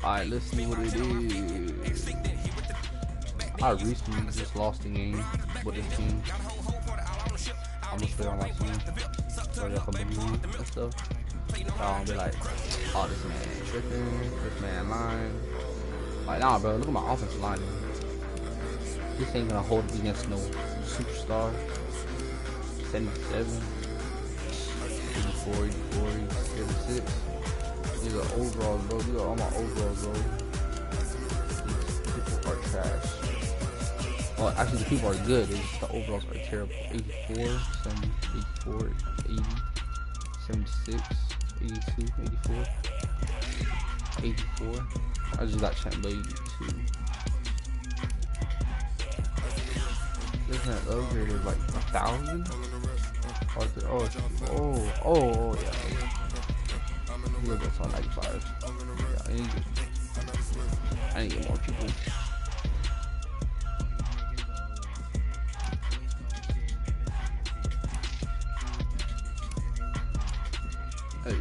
Alright, let's see what it is. I recently just lost the game with this team. I'm gonna stay on my team. So y'all can believe and stuff. Y'all gonna be like, oh, this man tripping, this man lying. Like, nah, bro, look at my offensive line. This ain't gonna hold me against no superstar. 77, 84, 84, 86. These are overalls, bro. These are all my overalls, bro. These people are trash. Well, actually, the people are good. It's just the overalls are terrible. 84, 84, 80, 76, 82, 84, 84. I just got champ 82. This man upgraded like 1,000. Oh, yeah. He look at 95. Yeah, I need to get more people. Hey.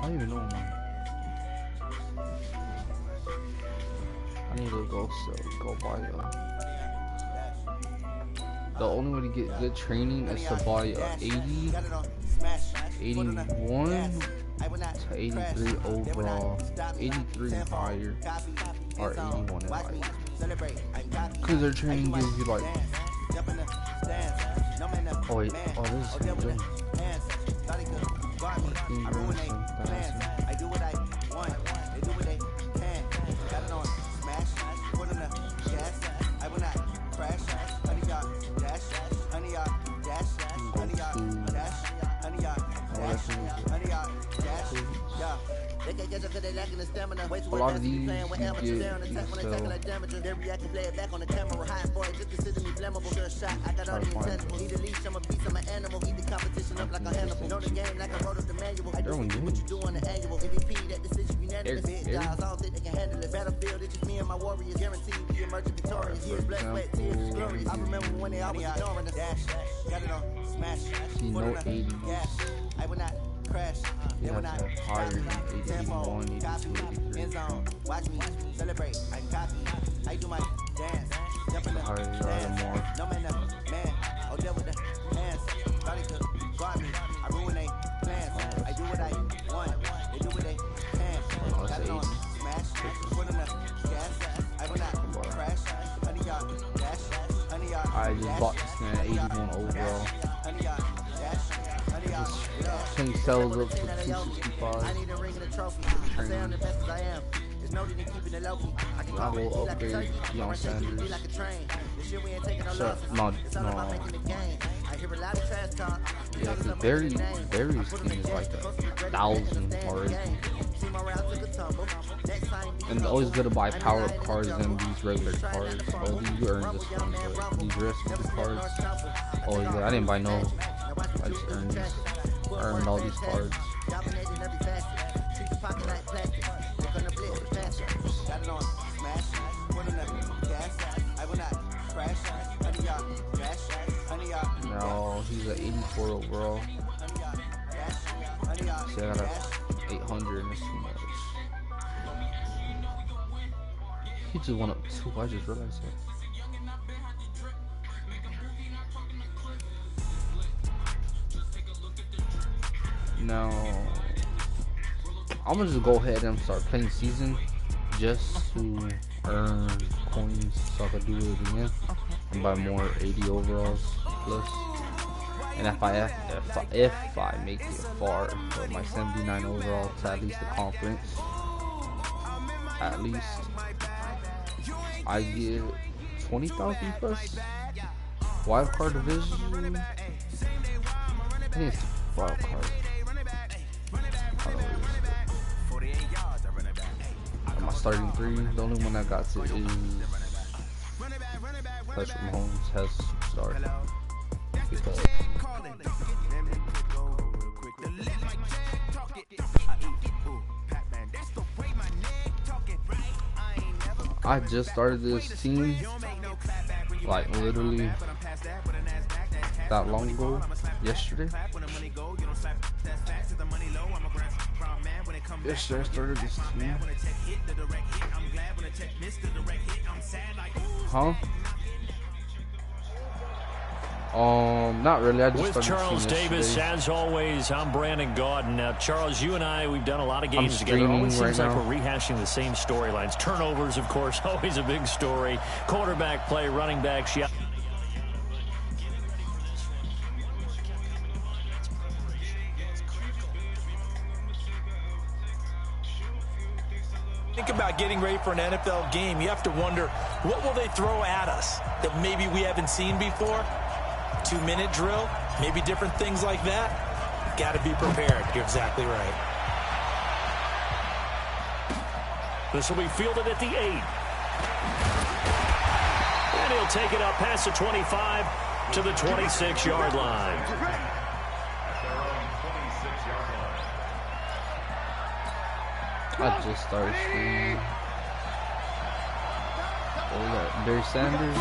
I don't even know, man. I need to go buy the only way to get good training is to buy 80, 81 to 83 overall, 83 and higher, or 81 and higher. Cause their training gives you like, oh wait, oh this is good. A lot of these you get no 80s. Yeah, that's higher than 81, 82, 83. Watch me celebrate. I'm cocky. I do my dance. Jump in the more. No man, man. I'll deal with the hands. Thought could guard me. I ruin they plans. I do what I want. They do what they can. Got it on smash. Put in the gas. I will not crash. Honey, y'all dash. Honey, y'all. I just bought this man 81 overall. Honey, y'all dash. Change cells up to 265. I need a ring and a trophy. I say I'm the best as I am. There's no need in keeping it low key. I can call it like a turkey. Deion Sanders. Like a train. This shit we ain't taking no losses. It's all about making the game. I hear a lot of trash talk. Yeah, because Barry's team is like 1,000 already. And it's always good to buy power-up cards than these regular cards. Oh, you earned this one, but these rest of the cards. Oh yeah, I didn't buy no. I just earned all these cards. No, he's an 84 overall. See, I got a 800 and it's too much. He just went up 2. I just realized that. Now, I'm gonna just go ahead and start playing season just to earn coins so I can do it again and buy more 80 overalls plus. And if I make it far with my 79 overall to at least the conference, at least I get 20,000 plus wild card division. I think it's wild card. My starting 3, the only one I got to is Patrick Mahomes has started because I just started this team like literally that long ago, yesterday. Yesterday I started this team. Huh? Not really. I just with Charles Davis, as always. I'm Brandon Gaudin. Now, Charles, you and I, we've done a lot of games together. It always seems like we're rehashing the same storylines. Turnovers, of course, always a big story. Quarterback play, running back shot. Think about getting ready for an NFL game. You have to wonder, what will they throw at us that maybe we haven't seen before? 2-minute drill, maybe different things like that. Got to be prepared. You're exactly right. This will be fielded at the 8. And he'll take it up past the 25 to the 26-yard line. I just started streaming. Barry Sanders.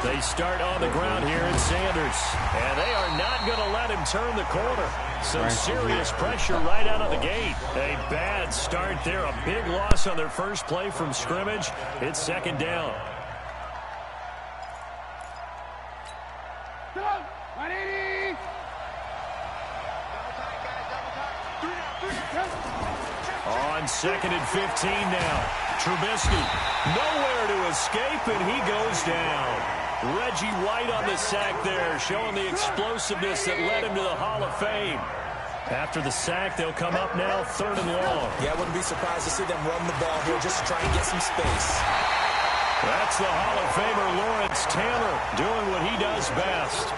They start on the ground here at Sanders. And they are not going to let him turn the corner. Some serious pressure right out of the gate. A bad start there. A big loss on their first play from scrimmage. It's second down. On second and 15 now. Trubisky nowhere to escape, and he goes down. Reggie White on the sack there, showing the explosiveness that led him to the Hall of Fame. After the sack, they'll come up now, 3rd and long. Yeah, I wouldn't be surprised to see them run the ball here just to try and get some space. That's the Hall of Famer Lawrence Taylor doing what he does best.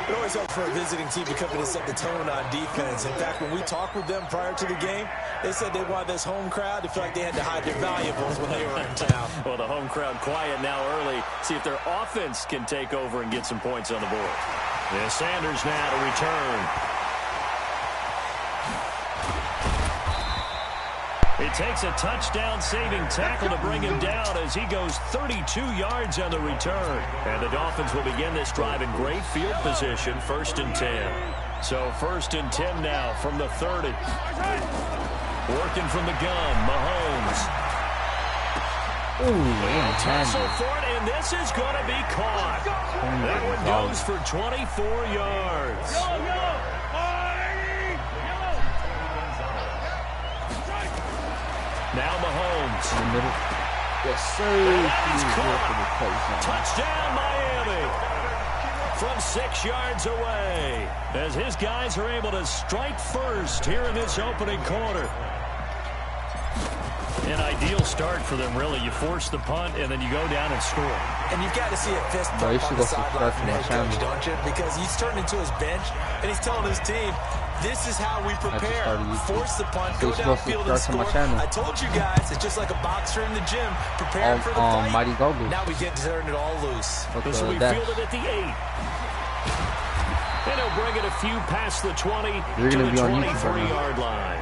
It always helps for a visiting team to come in and set the tone on defense. In fact, when we talked with them prior to the game, they said they wanted this home crowd to feel like they had to hide their valuables when they were in town. Well, the home crowd quiet now early. See if their offense can take over and get some points on the board. And Sanders now to return. It takes a touchdown-saving tackle to bring him down as he goes 32 yards on the return. And the Dolphins will begin this drive in great field position, 1st and 10. So 1st and 10 now from the 30. Working from the gun, Mahomes. Ooh, tussle for it, and this is going to be caught. That one goes for 24 yards. Now Mahomes. In the middle. Yes, sir. Touchdown, Miami. From 6 yards away. As his guys are able to strike first here in this opening quarter. An ideal start for them, really. You force the punt, and then you go down and score. And you've got to see a fist bump on the sideline from the head coach, don't you? Because he's turning into his bench, and he's telling his team, this is how we prepare. Force the punt, go downfield and score. I told you guys, it's just like a boxer in the gym, preparing for the fight. Mightygoggles. Now we get to turn it all loose. This will be fielded at the 8. And he'll bring it a few past the 20 to the 23-yard line.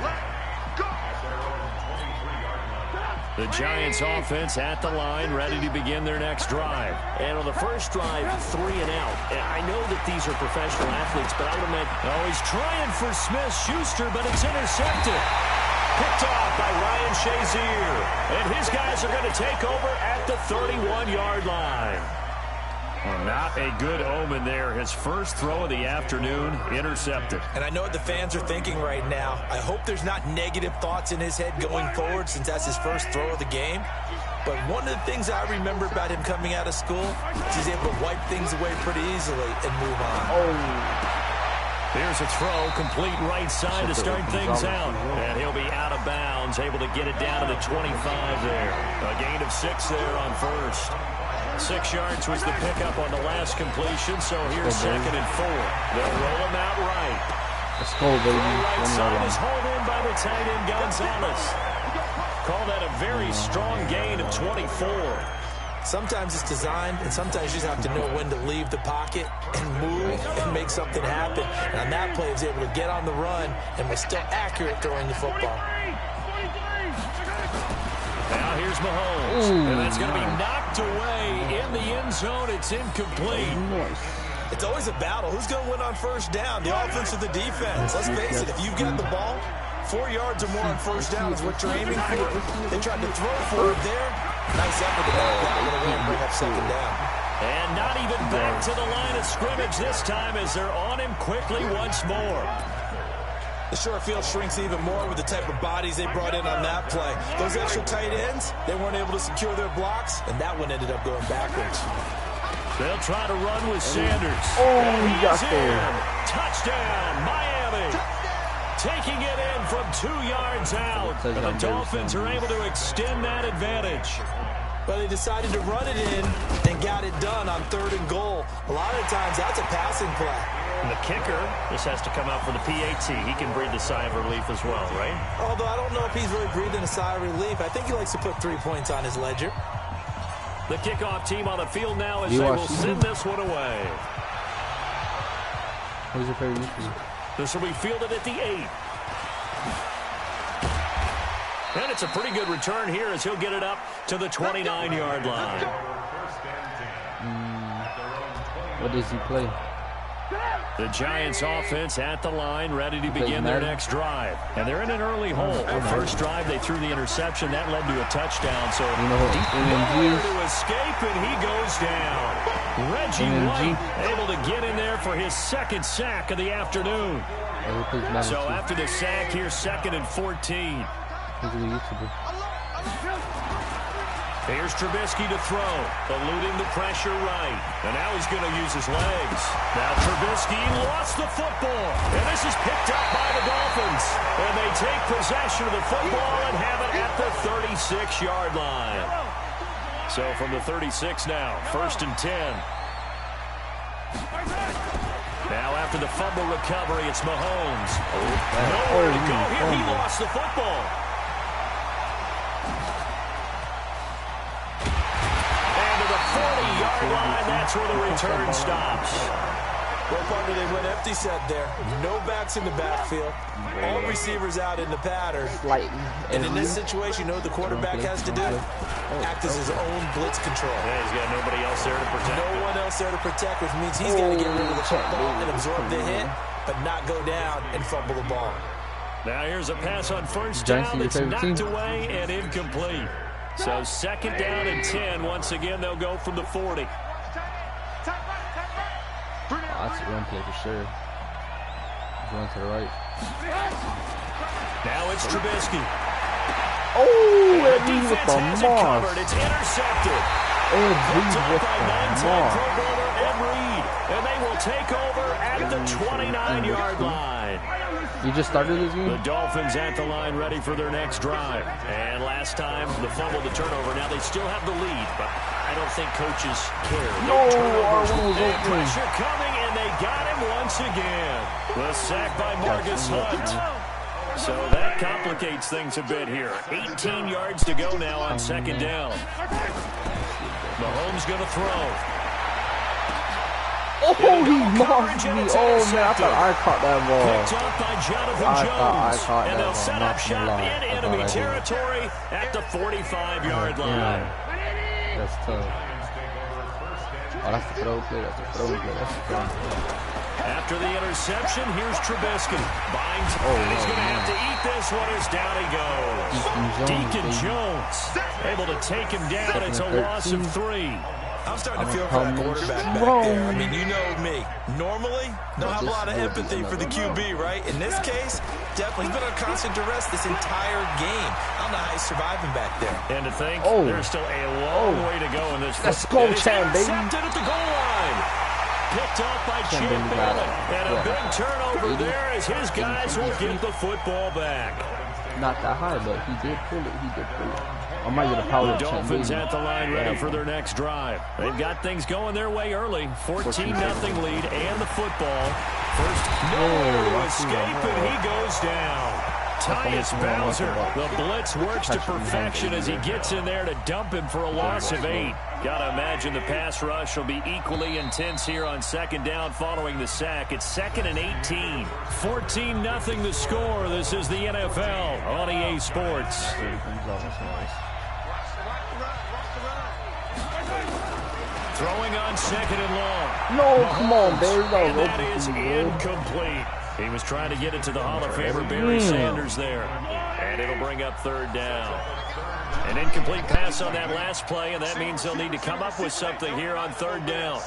The Giants offense at the line, ready to begin their next drive. And on the first drive, 3 and out. And I know that these are professional athletes, but I would imagine, oh, he's trying for Smith-Schuster, but it's intercepted. Picked off by Ryan Shazier. And his guys are going to take over at the 31-yard line. Well, not a good omen there. His first throw of the afternoon, intercepted. And I know what the fans are thinking right now. I hope there's not negative thoughts in his head going forward since that's his first throw of the game. But one of the things I remember about him coming out of school is he's able to wipe things away pretty easily and move on. Here's a throw, complete right side to start things out. And he'll be out of bounds, able to get it down to the 25 there. A gain of 6 there on first. 6 yards was the pickup on the last completion, so here's 2nd and 4. They'll roll him out right. Let's go, baby. Right side is hauled in by the tight end, Gonzalez. Call that a very strong gain of 24. Sometimes it's designed, and sometimes you just have to know when to leave the pocket and move and make something happen. And on that play, he was able to get on the run and was still accurate throwing the football. Now here's Mahomes. Ooh, and that's going to be knocked away in the end zone. It's incomplete. It's always a battle. Who's going to win on first down? The offense or the defense? Let's face it, if you've got the ball, 4 yards or more on first down is what you're aiming for. They tried to throw for it there. Nice effort to back that one away and bring up second down. And not even back to the line of scrimmage this time as they're on him quickly once more. The short field shrinks even more with the type of bodies they brought in on that play. Those extra tight ends, they weren't able to secure their blocks, and that one ended up going backwards. They'll try to run with Sanders. Oh, he got there. Touchdown, Miami. Taking it in from 2 yards out. And the Dolphins are able to extend that advantage. But they decided to run it in and got it done on 3rd and goal. A lot of times, that's a passing play. And the kicker, this has to come out for the PAT. He can breathe a sigh of relief as well, right? Although I don't know if he's really breathing a sigh of relief. I think he likes to put 3 points on his ledger. The kickoff team on the field now as they will send this one away. Who's your favorite movie? This will be fielded at the 8. And it's a pretty good return here as he'll get it up to the 29-yard line. What does he play? The Giants offense at the line, ready to begin their next drive. And they're in an early hole. The first drive, they threw the interception. That led to a touchdown. So deep to escape, and he goes down. Reggie White able to get in there for his 2nd sack of the afternoon. So after the sack, here's 2nd and 14. Here's Trubisky to throw, eluding the pressure right. And now he's going to use his legs. Now Trubisky lost the football. And this is picked up by the Dolphins. And they take possession of the football and have it at the 36-yard line. So from the 36 now, 1st and 10. Now after the fumble recovery, it's Mahomes. Nowhere to go here. He lost the football. Line, that's where the return stops. Well, partner, they went empty set there. No backs in the backfield. All receivers out in the pattern. And in this situation, you know what the quarterback has to do? Act as his own blitz control. Yeah, he's got nobody else there to protect. No one else there to protect, which means he's got to get rid of the football and absorb the hit, but not go down and fumble the ball. Now here's a pass on first down. It's knocked away and incomplete. So 2nd down and 10. Once again, they'll go from the 40. That's a run play for sure. Going to the right. Now it's Trubisky. Oh, the defense has it covered. It's intercepted. Picked up by 9-10 Pro Bowler Ed Reed. And they will take over at the 29-yard line. You just started this game? The Dolphins at the line ready for their next drive. And last time, the fumble, the turnover. Now they still have the lead, but I don't think coaches care. No, Arnold's pressure coming, and they got him once again. The sack by Marcus Hunt. So that complicates things a bit here. 18 yards to go now on 2nd down. Mahomes going to throw. Oh, he lost me. Oh, man, I thought I caught that ball. Picked up by Jonathan Jones. And they'll set up shop in enemy territory at the 45-yard line. That's tough. Oh, that's the throw play. That's the throw play. That's the throw play. After the interception, here's Trubisky. Binds, and he's going to have to eat this one as down he goes. Deacon Jones able to take him down. It's a loss of 3. I'm starting to feel for that quarterback back there. I mean, you know me. Normally, don't have a lot of empathy for the QB, right? In this case, definitely, he's been under constant duress this entire game. I don't know how he's surviving back there. And to think, there's still a long way to go in this. Let's go, Chan, baby. Intercepted at the goal line. Picked up by Champ Bailey. And a big turnover there as his guys will get the football back. Not that high, but he did pull it. He did pull it. I might get a power. The Dolphins at the line ready for their next drive. They've got things going their way early. 14-0 lead and the football. First, nowhere to escape, and he goes down. Tyus Bowser, the blitz works to perfection as he gets in there to dump him for a loss of 8. Gotta imagine the pass rush will be equally intense here on 2nd down following the sack. It's 2nd and 18. 14-0 the score. This is the NFL on EA Sports. Throwing on 2nd and long. No, come on, Barry. And that is incomplete. He was trying to get it to the Hall of Famer Barry Sanders there. And it'll bring up 3rd down. An incomplete pass on that last play, and that means they'll need to come up with something here on 3rd down.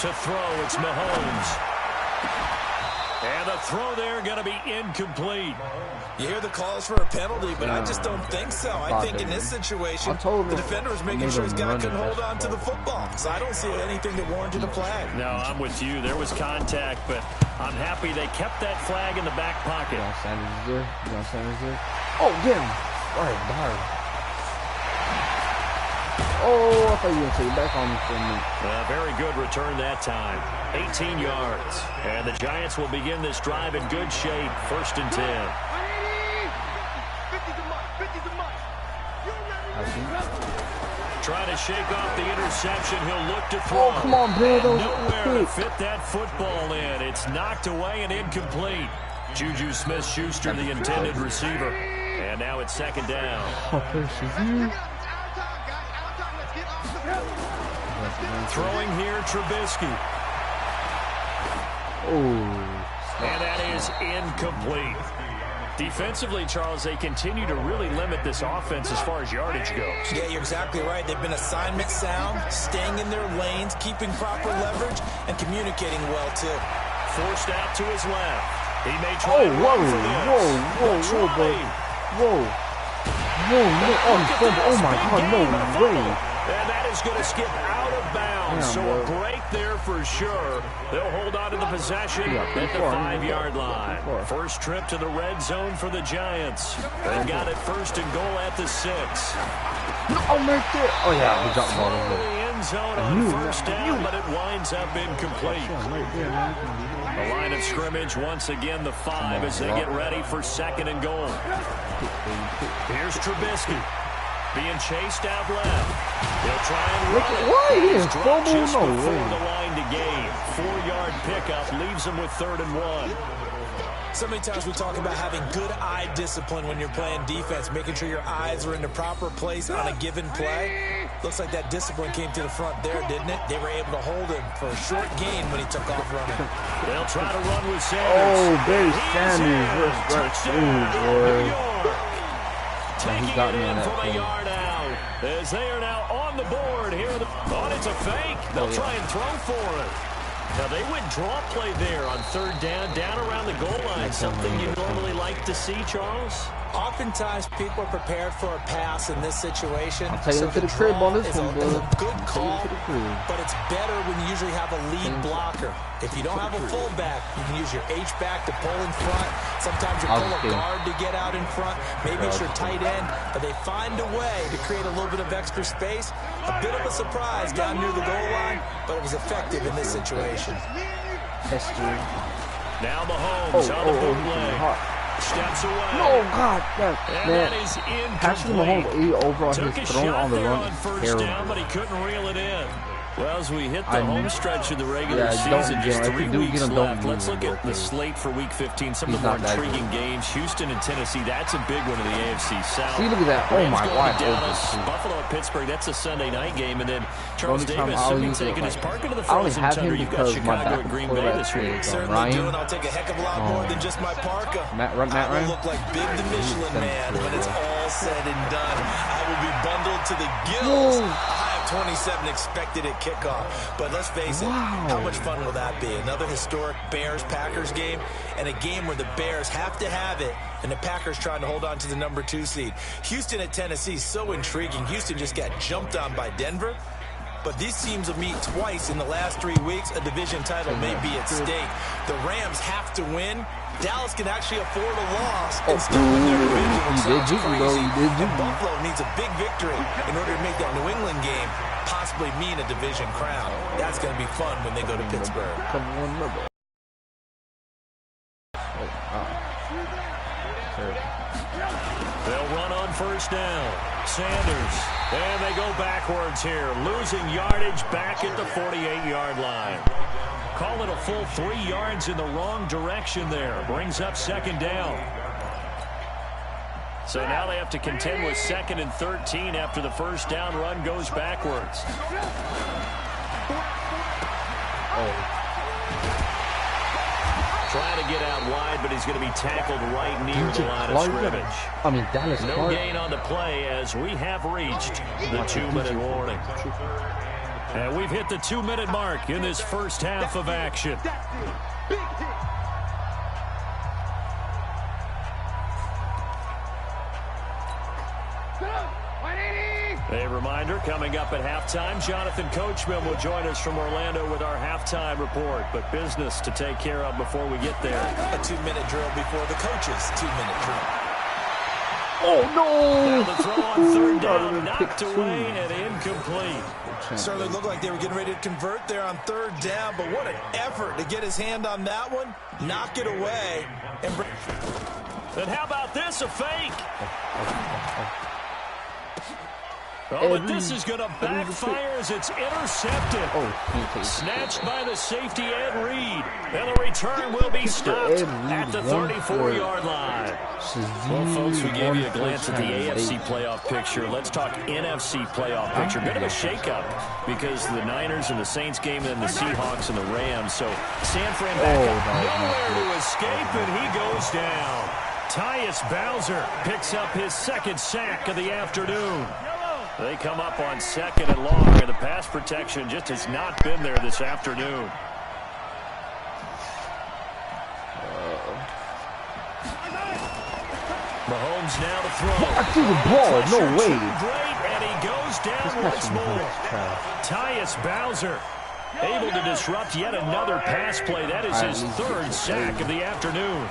To throw, it's Mahomes. And the throw there going to be incomplete. You hear the calls for a penalty, but I just don't think so. I think in this situation, the defender is making sure his guy can hold on to the football. So I don't see anything that warranted a flag. No, I'm with you. There was contact, but I'm happy they kept that flag in the back pocket. Oh, damn. All right, darn. Oh, I thought you were going to take it back on me for a minute. Very good return that time. 18 yards. And the Giants will begin this drive in good shape. 1st and 10. Trying to shake off the interception. He'll look to throw. Oh, come on, Bill. Nowhere to fit that football in. It's knocked away and incomplete. Juju Smith-Schuster, the intended receiver. And now it's 2nd down. Throwing here, Trubisky. And that is incomplete. Defensively, Charles, they continue to really limit this offense as far as yardage goes. Yeah, you're exactly right. They've been assignment sound, staying in their lanes, keeping proper leverage, and communicating well, too. Forced out to his left. He may try to run for this. Oh, my God, no way. And that is going to skip out of bounds. So a break there for sure. They'll hold on to the possession at the 5-yard line. First trip to the red zone for the Giants. They've got it 1st and goal at the 6. Oh, yeah, we dropped the ball over the end zone on 1st down, but it winds up incomplete. The line of scrimmage once again the 5 as they get ready for 2nd and goal. Here's Trubisky. Being chased out left. He'll try and run it. Why? He is dropped just no before way. the line to gain. 4-yard pickup leaves him with 3rd and 1. So many times we talk about having good eye discipline when you're playing defense, making sure your eyes are in the proper place on a given play. Looks like that discipline came to the front there, didn't it? They were able to hold him for a short gain when he took off running. They'll try to run with Sanders. Oh, Barry Sanders. Touchdown. He got me on that from a play. yard out. As they are now on the board here. It's a fake. They'll try and throw for it. Now, they went draw play there on 3rd down around the goal line. Something you normally like to see, Charles? Oftentimes, people are prepared for a pass in this situation. I'll take him to the crib on this one, It's brother. a good call, but it's better when you usually have a lead blocker. If you don't have a fullback, you can use your H-back to pull in front. Sometimes you pull a guard to get out in front. Maybe it's your tight end, but they find a way to create a little bit of extra space. A bit of a surprise down near the goal line, but it was effective in this situation. Now Mahomes on the bootleg. Steps away. No, God, man. That is Patrick incomplete. Mahomes, overall, Took his a throwing shot on the there run on is 1st terrible. down, but he couldn't reel it in. Well, as we hit the home stretch of the regular don't season, get just him. If 3 you do weeks get him, left. don't Let's use look him. at the slate for Week 15. Some He's of the more not that intriguing games. Houston and Tennessee, that's a big one in the AFC South. See, look at that. Oh, Rams my going God. to Dallas, Buffalo at Pittsburgh. That's a Sunday night game. And then Charles The only time Davis I'll should be use it, taking his like, park into the I only frozen have tundra. him You've got because my Chicago back at Green Bay this week. Certainly Ryan. do, and I'll take a heck of a lot more than just my parka. Matt I Ryan? will look like Big the Michelin Man when it's all said and done. I will be bundled to the gills. A high of 27 expected at kickoff. But let's face it, how much fun will that be? Another historic Bears-Packers game, and a game where the Bears have to have it, and the Packers trying to hold on to the number 2 seed. Houston at Tennessee, so intriguing. Houston just got jumped on by Denver. But these teams will meet twice in the last 3 weeks. A division title may be at stake. The Rams have to win. Dallas can actually afford a loss and still win their division, which sounds crazy. And Buffalo needs a big victory in order to make that New England game possibly mean a division crown. That's going to be fun when they go to Pittsburgh. They'll run on 1st down. Sanders And they go backwards here, losing yardage back at the 48-yard line. Call it a full 3 yards in the wrong direction there. Brings up second down. So now they have to contend with 2nd and 13 after the first down run goes backwards. Trying to get out wide, but he's going to be tackled right near the line of scrimmage. Dallas no Clark. Gain on the play as we have reached the 2-minute warning. And we've hit the 2-minute mark in this first half of action. A reminder, coming up at halftime, Jonathan Coachman will join us from Orlando with our halftime report. But business to take care of before we get there. A 2-minute drill before the coach's 2-minute drill. Oh, no! Now the throw on 3rd down, knocked away and incomplete. Certainly looked like they were getting ready to convert there on 3rd down, but what an effort to get his hand on that one, knock it away. And how about this, a fake? Oh, but this is going to backfire as it's intercepted. Snatched by the safety, Ed Reed. And the return will be stopped at the 34-yard line. Well, folks, we gave you a glance at the AFC playoff picture. Let's talk NFC playoff picture. Bit of a shakeup because the Niners and the Saints game and the Seahawks and the Rams. So San Fran back up. Nowhere to escape, and he goes down. Tyus Bowser picks up his 2nd sack of the afternoon. They come up on 2nd and long, and the pass protection just has not been there this afternoon. Mahomes now to throw. I threw the ball. No way. Great, and he goes down once more. Tyus Bowser able to disrupt yet another pass play. That is his 3rd sack of the afternoon.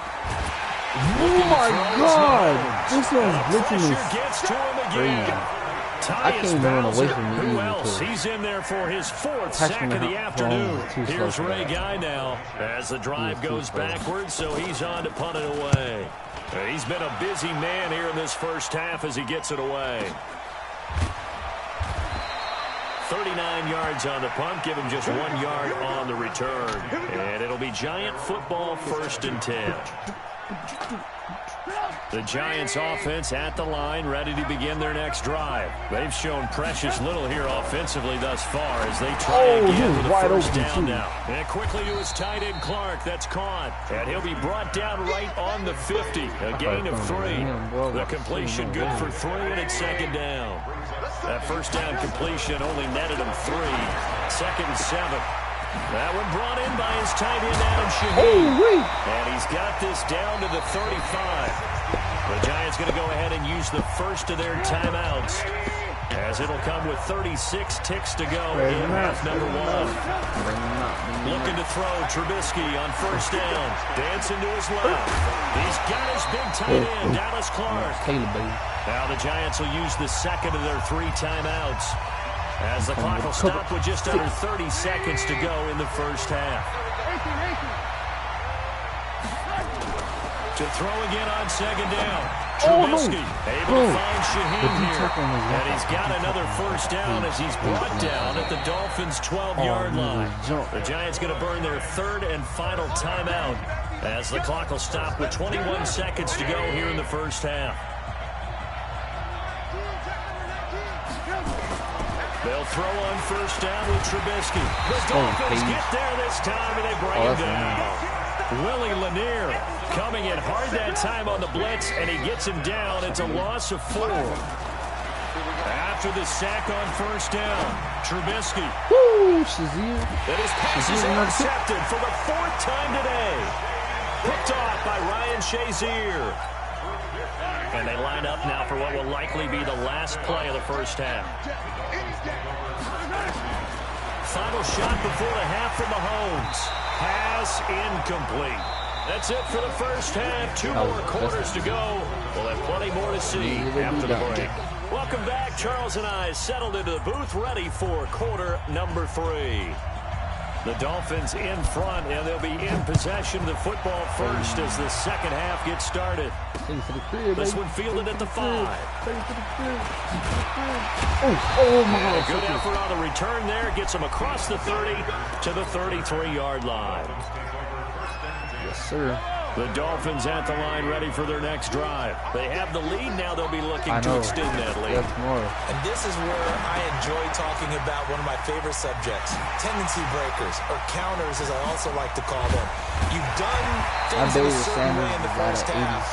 Oh my God! This one's blitzing me. Gets to him again. I can't even run away from me. Who else? He's in there for his 4th sack of the afternoon. Here's Ray Guy now as the drive goes backwards, so he's on to punt it away. He's been a busy man here in this first half as he gets it away. 39 yards on the punt, give him just 1 yard on the return. And it'll be Giant football, 1st and 10. The Giants offense at the line, ready to begin their next drive. They've shown precious little here offensively thus far as they try again with a first down now. And quickly to his tight end Clark, that's caught. And he'll be brought down right on the 50, a gain of 3. The completion good for 3, and it's 2nd down. That first down completion only netted him 3. 2nd and 7. That one brought in by his tight end, Adam Shaheen. And he's got this down to the 35. The Giants going to go ahead and use the first of their timeouts as it'll come with 36 ticks to go in half number 1. Looking to throw Trubisky on 1st down. Dancing to his left. He's got his big tight end, Dallas Clark. Now the Giants will use the 2nd of their 3 timeouts as the clock will stop with just under 30 seconds to go in the first half. To throw again on 2nd down. Trubisky able to find Shaheen here. And he's got another first down as he's brought down at the Dolphins' 12-yard line. The Giants going to burn their 3rd and final timeout as the clock will stop with 21 seconds to go here in the first half. They'll throw on 1st down with Trubisky. The Dolphins get there this time, and they bring him down. Willie Lanier coming in hard that time on the blitz, and he gets him down. It's a loss of 4. After the sack on 1st down, Trubisky. And his pass is intercepted for the 4th time today. Picked off by Ryan Shazier. And they line up now for what will likely be the last play of the first half. Final shot before the half from Mahomes. Pass incomplete. That's it for the first half. 2 more quarters to go. We'll have plenty more to see after the break. Welcome back. Charles and I settled into the booth, ready for quarter number 3. The Dolphins in front, and they'll be in possession of the football first as the second half gets started. This one fielded at the 5. Oh my God. Good effort on the return there. Gets them across the 30 to the 33-yard line. Yes, sir. The Dolphins at the line ready for their next drive. They have the lead now. They'll be looking to extend that lead. And this is where I enjoy talking about one of my favorite subjects, tendency breakers, or counters as I also like to call them. You've done things in a certain way in the first half,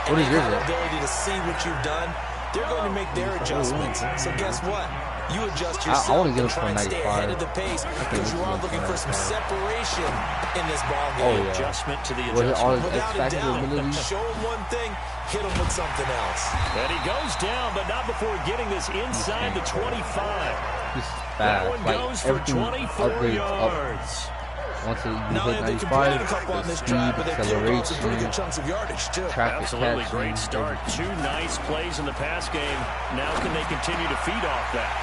and you have the ability to see what you've done. They're going to make their adjustments. So guess what? You adjust yourself and try and stay ahead of the pace because you are looking for some separation in this ball game. Adjustment to the adjustment. Without a doubt, show him one thing, hit him with something else. And he goes down, but not before getting this inside the 25. That one goes for 24 yards. Once you hit 95, the speed, acceleration, traffic absolutely catching, great start. 2 nice plays in the pass game. Now can they continue to feed off that?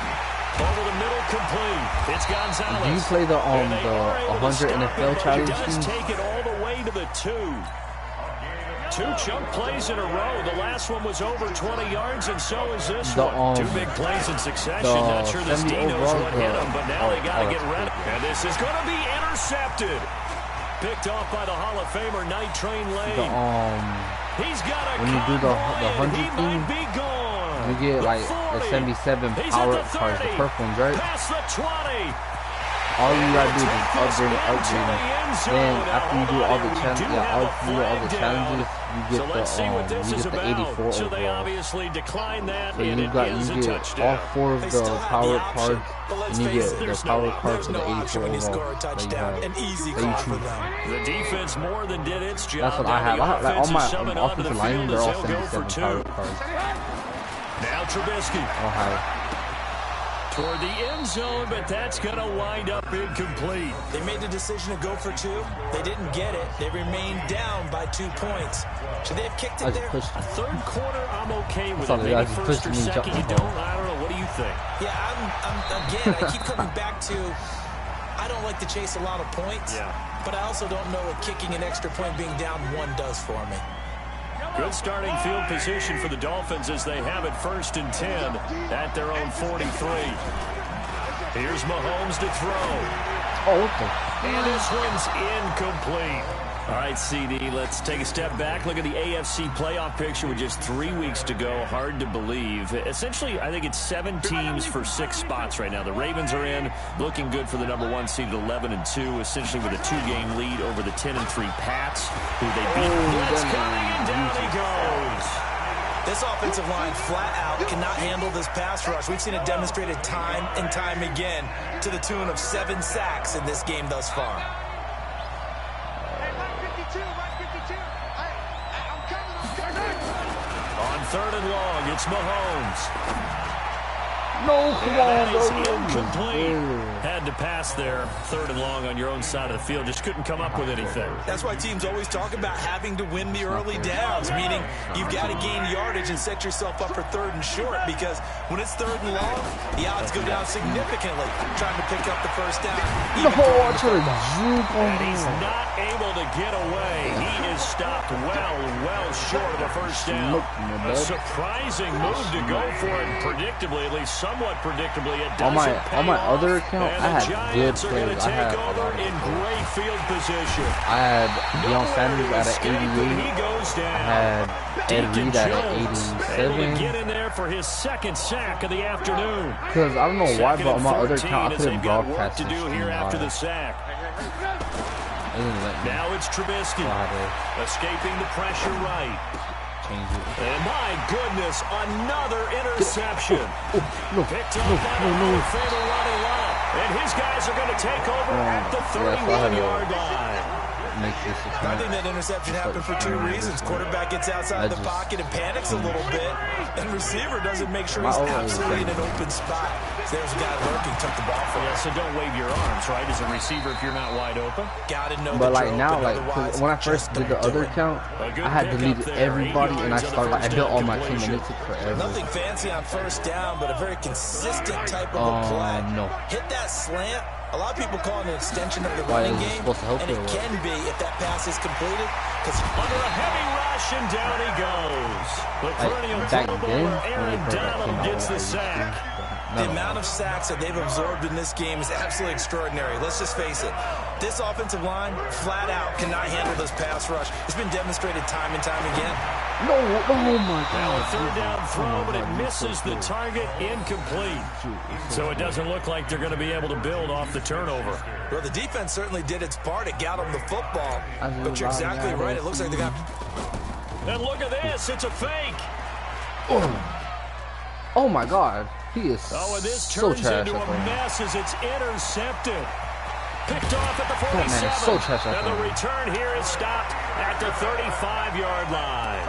Over the middle, complete. It's Gonzalez. Do you play the 100 NFL challenge just take it all the way to the 2. 2 chunk plays in a row. The last one was over 20 yards, and so is this one. 2 big plays in succession. Not sure this D knows what hit him, but now they got to get ready. And this is going to be intercepted. Picked off by the Hall of Famer, Night Train Lane. He's got a when you do the 100 thing, you get like the 77 power cards, the purple ones, right? Past the 20. All you gotta do is upgrade and upgrade. Then after you do all the challenges, you get the 84 so overall. they obviously decline that, so and you get all 4 of the power cards, and you get the power cards for the 84 overall that you choose. The defense more than did its job. That's what I have. Like all my offensive linemen, they're all 77 power cards. Now Trubisky. Toward the end zone, but that's going to wind up incomplete. They made the decision to go for 2. They didn't get it. They remained down by 2 points. Should they have kicked it there? Third quarter, I'm okay with it. Maybe first or second, you don't. I don't know. What do you think? Yeah, again, I keep coming back to I don't like to chase a lot of points, but I also don't know what kicking an extra point being down 1 does for me. Good starting field position for the Dolphins as they have it 1st and 10 at their own 43. Here's Mahomes to throw. And this one's incomplete. All right, CD, let's take a step back. Look at the AFC playoff picture with just 3 weeks to go. Hard to believe. Essentially, I think it's 7 teams for 6 spots right now. The Ravens are in, looking good for the #1 seed at 11-2, essentially with a 2-game lead over the 10-3 Pats, who they beat. Blitz coming, and down he goes. This offensive line flat out cannot handle this pass rush. We've seen it demonstrated time and time again to the tune of 7 sacks in this game thus far. On 3rd and long, it's Mahomes. No, come on, that is incomplete. Had to pass there, 3rd and long on your own side of the field. Just couldn't come up with anything. That's why teams always talk about having to win the early downs, meaning you've got to gain yardage and set yourself up for 3rd and short, because when it's 3rd and long, the odds go down significantly trying to pick up the first down. And he's not able to get away. He is stopped well short of the first down. A surprising move to go for it, predictably, at least somewhat predictably. It doesn't pay on my off, other account, I had good players. I had in great field position. I had Deion Sanders at an 88. I had Ed Reed at an 87. Get in there for his 2nd sack of the afternoon. Because I don't know why, but on my other account, I couldn't broadcast to do here after the sack. Now it's Trubisky escaping the pressure right. And my goodness, another interception. Picked up by the favorite running line. And his guys are going to take over at the 31-yard line. I think that interception happened for 2 reasons. Quarterback gets outside the pocket and panics a little bit, and receiver doesn't make sure he's absolutely in an open spot. There's a guy lurking, took the ball from him. So don't wave your arms, right, as a receiver if you're not wide open. Gotta know but like now, like when I first did the other account, I had deleted everybody, and I built all my team, and it took forever. Nothing fancy on 1st down, but a very consistent type of a play. No. Hit that slant, A lot of people call it an extension of the running game, and it can be if that pass is completed. Because under a heavy rush, and down he goes. The perennial trouble where Aaron Donald gets the sack. The amount of sacks that they've absorbed in this game is absolutely extraordinary. Let's just face it. This offensive line, flat out, cannot handle this pass rush. It's been demonstrated time and time again. No, oh my God. Now a third down throw, but it misses the target, incomplete. So it doesn't look like they're going to be able to build off the turnover. Well, the defense certainly did its part. It got them the football. But you're exactly right. It looks like they got... And look at this. It's a fake. Oh my God. He is and this so turns trash. into a mess as it's intercepted. Picked off at the 47. That man is so trash. And the return here is stopped at the 35-yard line.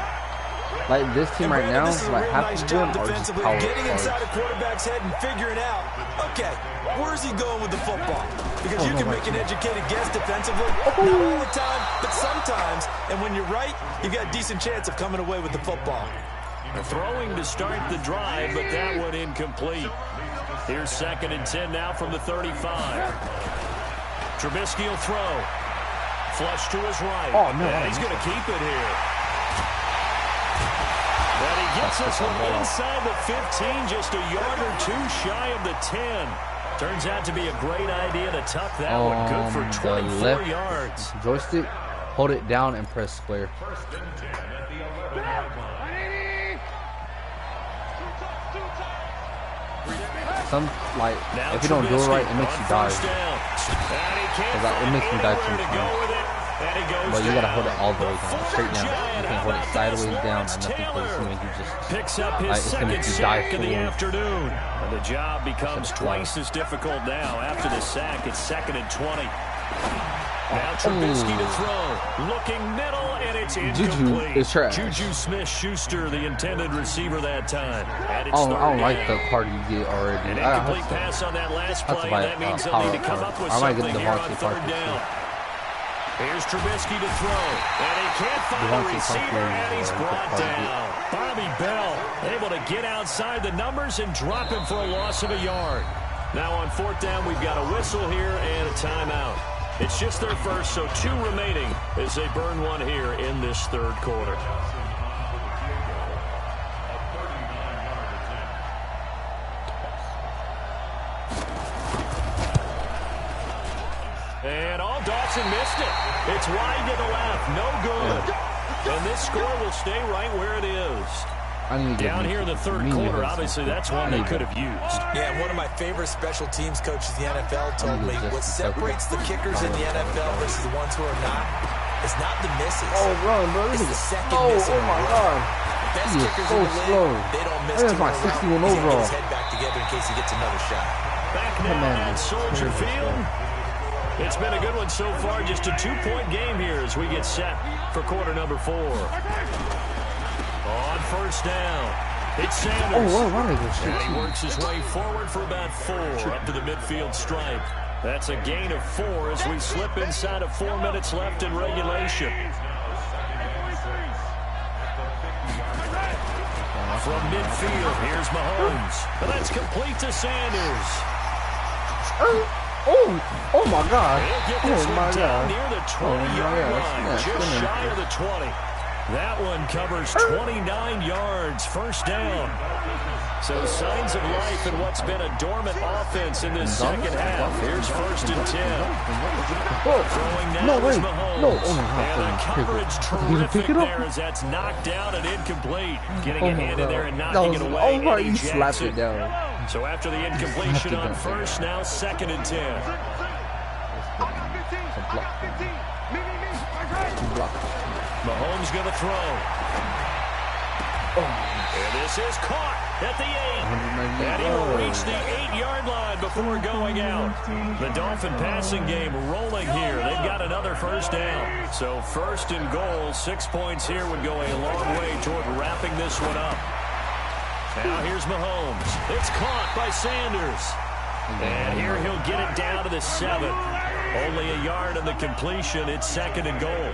Like this team right now, like half nice of them job are just defensively, power getting inside cards. a quarterback's head and figuring out, okay, where's he going with the football? Because you can make an educated guess defensively, not all the time, but sometimes. And when you're right, you've got a decent chance of coming away with the football. Throwing to start the drive, but that one incomplete. Here's 2nd and 10 now from the 35. Trubisky will throw. Flush to his right. Oh, no. And he's going to keep it here. And he gets this one inside the 15, just a yard or two shy of the 10. Turns out to be a great idea to tuck that one. Good for 24 yards. Joystick, hold it down and press square. Some, like, now if you don't do it right, it makes you die. It makes me die sometimes. But you gotta hold it all the way down, straight down. You can't hold it sideways down and nothing, because it's gonna make you just, picks up his it's gonna make you die sack in the full. afternoon. And the job becomes twice as difficult now. After the sack, it's 2nd and 20. Now Trubisky to throw. Looking middle, and it's incomplete. Juju is trash. Juju Smith-Schuster, the intended receiver that time. And it's I don't like the card you get already. An incomplete pass on that last play. That means they'll need to come up with something here on 3rd down. Here's Trubisky to throw. And he can't find the receiver, and he's brought down. Bobby Bell able to get outside the numbers and drop him for a loss of a yard. Now on 4th down, we've got a whistle here and a timeout. It's just their first, so 2 remaining as they burn one here in this 3rd quarter. And Dawson missed it. It's wide to the left. No good. And this score will stay right where it is. Down here in the 3rd quarter, obviously that's one they could have used. Yeah, and one of my favorite special teams coaches in the NFL told me what separates the kickers in the NFL versus the ones who are not is not the misses. Oh, run, bro. It's the second miss. Oh, my God. Best He is kickers so in the league, slow. they don't miss. That is my 61 He's overall. gonna get his head back together in case he gets another shot. Back now at Soldier Field. It's been a good one so far. Just a 2-point game here as we get set for quarter number 4. On 1st down, it's Sanders. And he works his way forward for about 4 up to the midfield stripe. That's a gain of 4 as we slip inside of 4 minutes left in regulation. From midfield, here's Mahomes. And that's complete to Sanders. Oh my God. He'll get this one down near the 20-yard line, just shy of the 20. That one covers 29 yards, 1st down. So signs of life in what's been a dormant offense in this 2nd half. Here's 1st and 10. Throwing now is Mahomes. And the coverage terrific there as that's knocked down and incomplete. Getting a hand in there and knocking it away. You slapped it down. So after the incompletion on 1st, now 2nd and 10. Mahomes going to throw. And this is caught at the 8. And he will reach the 8-yard line before going out. The Dolphin passing game rolling here. They've got another 1st down. So 1st and goal, 6 points here would go a long way toward wrapping this one up. Now here's Mahomes. It's caught by Sanders. And here he'll get it down to the 7. Only a yard on the completion. It's 2nd and goal.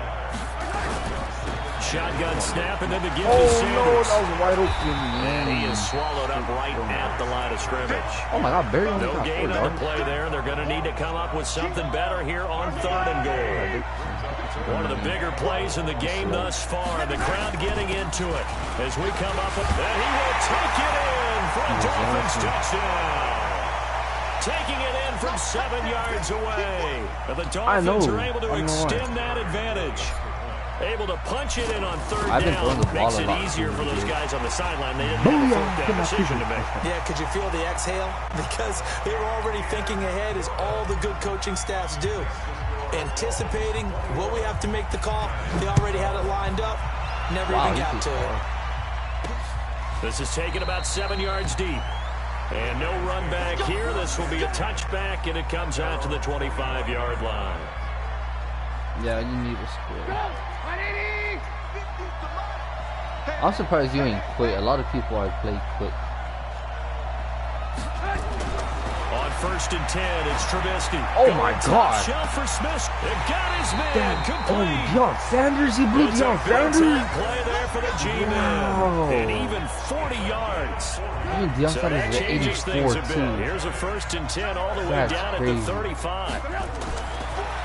shotgun snap, and then the give to Oh, Sanders. no, that was wide open. And he is swallowed up right at the line of scrimmage. Oh, my God, Barry only No got 4 gain on the yards. play there, and they're going to need to come up with something better here on 3rd and goal. One of the bigger plays in the game thus far. The crowd getting into it as we come up with, and he will take it in for a Dolphins touchdown. Taking it in from 7 yards away. And the Dolphins are able to extend that advantage. Able to punch it in on 3rd down. Makes it easier for those guys on the sideline. They didn't have a 4th down decision to make. Yeah, could you feel the exhale? Because they were already thinking ahead, as all the good coaching staffs do. Anticipating what we have to make the call. They already had it lined up. Never even got to it. This is taken about 7 yards deep. And no run back here. This will be a touchback, and it comes out to the 25-yard line. Yeah, you need a score. I'm surprised you ain't quit. A lot of people I play quit. On 1st and 10, it's Trubisky. Oh my God! Shot for Smith. It got his man complete. Oh, Deion Sanders, he blew Deion Sanders. Play there for the G-man. Wow. And even 40 yards. Even Deion So Sanders that is changes 84 things a too. bit. Here's a 1st and 10 all the way That's down crazy. at the 35.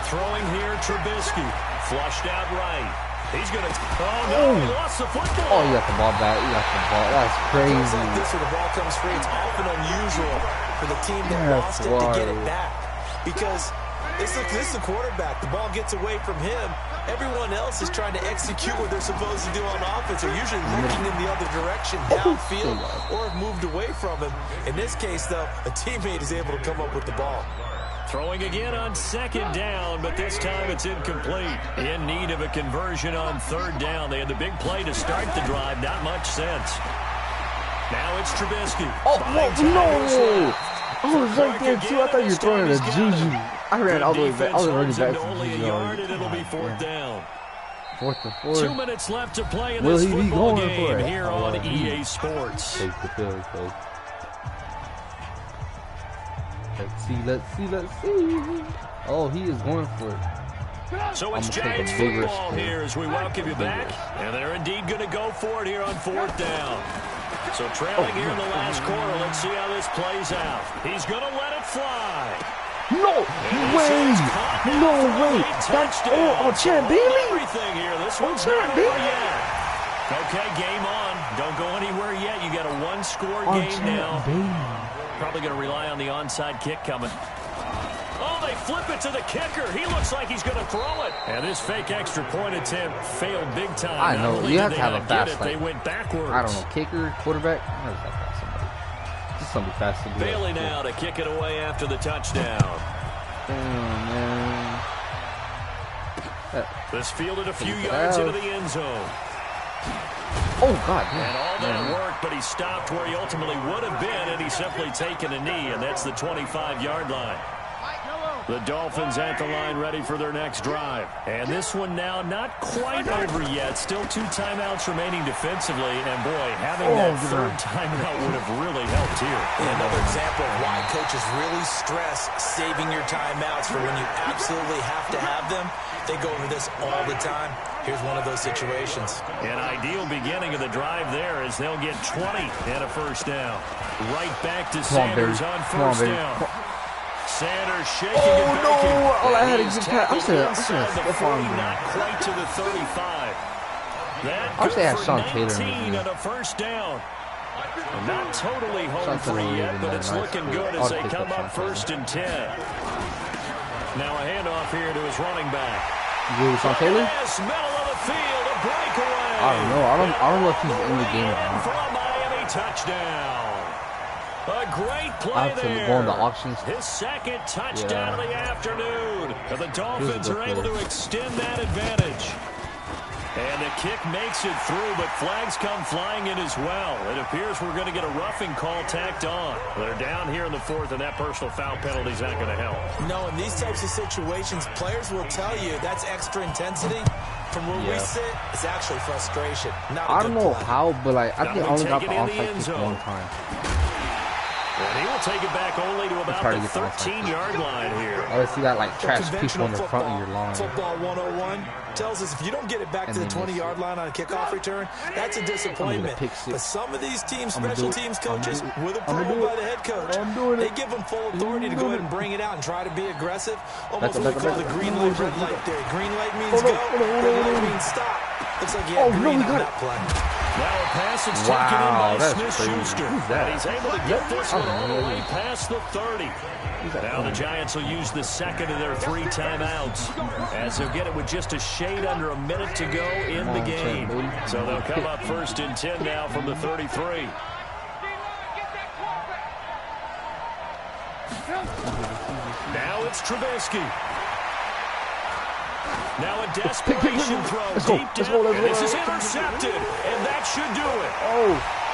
Throwing here, Trubisky. Flushed out right. He's going to... Oh, no, he lost the football. Oh, you got the ball back. You got the ball. That's crazy. Like this, where the ball comes free, it's often unusual for the team that lost it to get it back. Because this is the quarterback. The ball gets away from him. Everyone else is trying to execute what they're supposed to do on offense. They're usually looking in the other direction, downfield, or have moved away from him. In this case, though, a teammate is able to come up with the ball. Throwing again on 2nd down, but this time it's incomplete. In need of a conversion on 3rd down. They had the big play to start the drive. Not much sense. Now it's Trubisky. Oh, no! I was right there too. I thought you were throwing it at Juju. I ran all the way back. I was running back to only a Juju. yard, and it'll be 4th down. 4th and 4. 2 minutes left to play in Will this he be football going game for it? here on EA Sports. Take the pill, coach. Let's see. Oh, he is going for it. So it's Giants football here as we welcome you back. And they're indeed going to go for it here on 4th down. So trailing here in the last quarter. Let's see how this plays out. He's going to let it fly. No way! No way! That's Chad Bailey! Everything here. This one's not over yet. Okay, game on. Don't go anywhere yet. You got a 1-score game now. Probably going to rely on the onside kick coming. Oh, they flip it to the kicker. He looks like he's going to throw it. And this fake extra point attempt failed big time. I know. You have to have a fast, they went backwards. I don't know, kicker, quarterback. I don't know if somebody. Just somebody fast to do Bailey that. now to kick it away after the touchdown. Damn, man. This fielded a few yards into the end zone. Oh, God. And all that worked, but he stopped where he ultimately would have been, and he's simply taken a knee, and that's the 25-yard line. The Dolphins at the line ready for their next drive. And this one now not quite over yet. Still 2 timeouts remaining defensively. And, boy, having that 3rd timeout would have really helped here. Another example of why coaches really stress saving your timeouts for when you absolutely have to have them. They go over this all the time. Here's one of those situations. An ideal beginning of the drive there as they'll get 20 and a 1st down. Right back to Sanders on 1st down. Sanders shaking and baking. All I had to get past. I said, the 40, not quite to the 35. That I wish they had for Sean Taylor 19 and a 1st down. Not totally home free yet, but it's looking good as they come up 1st and 10. Now a handoff here to his running back. Sean Taylor? Middle of the field, a breakaway. I don't know. I don't know if he's in the game or not. For a Miami touchdown. A great play there. Go on the auctions. His 2nd touchdown of the afternoon. And the Dolphins are able to extend that advantage. And the kick makes it through, but flags come flying in as well. It appears we're going to get a roughing call tacked on. They're down here in the 4th, and that personal foul penalty is not going to help. No, in these types of situations, players will tell you that's extra intensity. From where we sit, it's actually frustration. I don't know how, but like I think I only got the onside kick one time. And he will take it back only to about the 13-yard line here. I see that like trash people in the front of your line. Football 101 tells us if you don't get it back to the 20-yard line on a kickoff return, that's a disappointment. But some of these teams, special teams coaches, with approval by the head coach, they give them full authority to go ahead and bring it out and try to be aggressive. Almost what we call the green light, red light theory. Green light means go, red light means stop. Looks like he had green on that play. Now a pass is taken in by Smith-Schuster. And he's able to get this one all the way past the 30. Now the Giants will use the second of their 3 timeouts, as they'll get it with just a shade under a minute to go in the game. So they'll come up 1st and 10 now from the 33. Now it's Trubisky. Now a desperation throw deep down, and this is intercepted, and that should do it.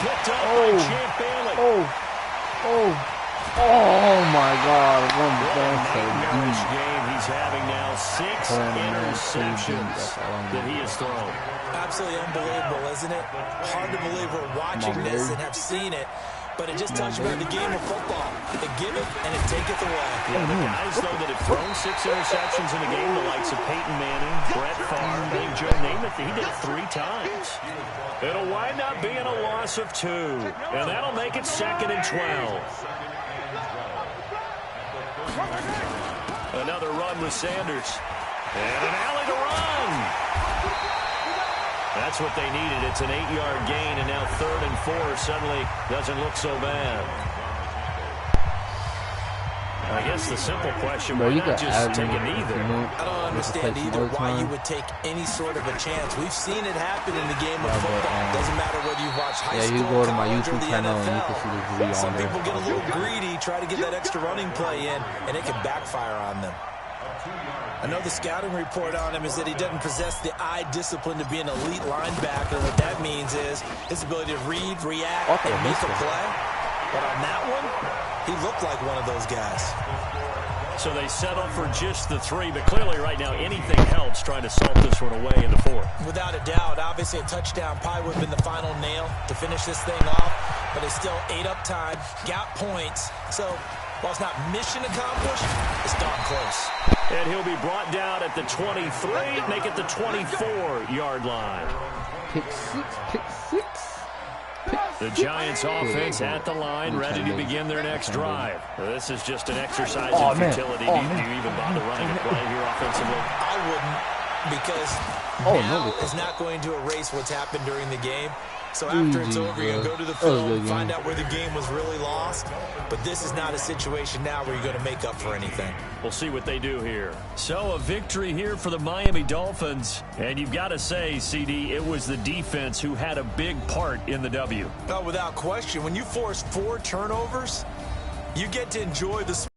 Picked up by Champ Bailey. Oh my God! Nightmarish game he's having now. 6 interceptions that he has thrown. Absolutely unbelievable, isn't it? Hard to believe we're watching this and have seen it. But it just touched about the game of football. It give it and it taketh away. Yeah, the guys, though, that have thrown 6 interceptions in a game, the likes of Peyton Manning, Brett Favre, Big Joe, name it, he did it 3 times. It'll wind up being a loss of 2, and that'll make it 2nd and 12. Another run with Sanders. And an alley to run. That's what they needed. It's an 8-yard gain, and now 3rd and 4 suddenly doesn't look so bad. I guess the simple question, why not just take it either? I don't understand either why you would take any sort of a chance. We've seen it happen in the game of football. Doesn't matter whether you watch high school, you go to my college, or YouTube the channel and you can see the video NFL. Some on there. people get a little greedy, try to get that extra running play in, and it can backfire on them. Another scouting report on him is that he doesn't possess the eye discipline to be an elite linebacker. What that means is his ability to read, react, and make a play. But on that one, he looked like one of those guys. So they settle for just the 3, but clearly right now anything helps trying to salt this one away in the 4th. Without a doubt, obviously a touchdown probably would have been the final nail to finish this thing off, but it's still ate up time, got points, so while it's not mission accomplished, it's darn close. And he'll be brought down at the 23, make it the 24-yard line. Pick 6, pick 6. The Giants offense at the line, ready to begin their next drive. This is just an exercise in futility. Do you even bother running a play here offensively? I wouldn't, because now is not going to erase what's happened during the game. So after it's over, you go to the film and find out where the game was really lost. But this is not a situation now where you're going to make up for anything. We'll see what they do here. So a victory here for the Miami Dolphins. And you've got to say, CD, it was the defense who had a big part in the W. No, without question. When you force 4 turnovers, you get to enjoy the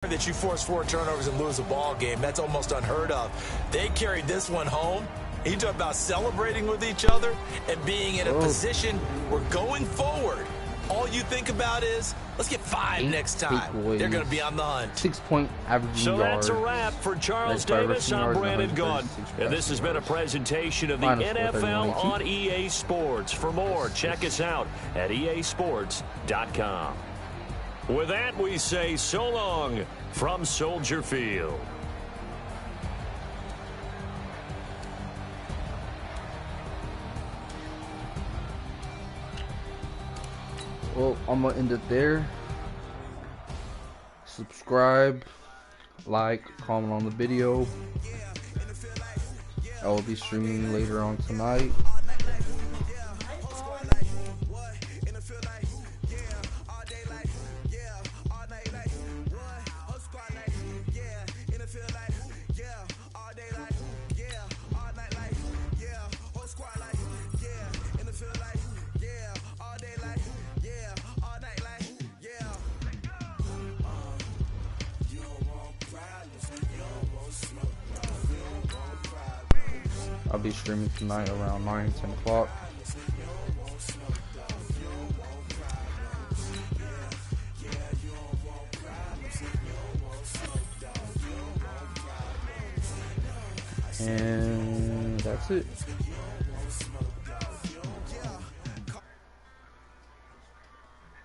that you force 4 turnovers and lose a ball game. That's almost unheard of. They carried this one home. You talk about celebrating with each other and being in a position where going forward, all you think about is, let's get 5 next time. They're going to be on the hunt. 6-point average yards. So that's a wrap for Charles Davis. I'm Brandon Gunn. And this has been a presentation of the NFL on EA Sports. For more, check us out at easports.com. With that, we say so long from Soldier Field. Well, I'm going to end it there. Subscribe, like, comment on the video. I will be streaming later on tonight. I'll be streaming tonight around 9, 10 o'clock. And that's it.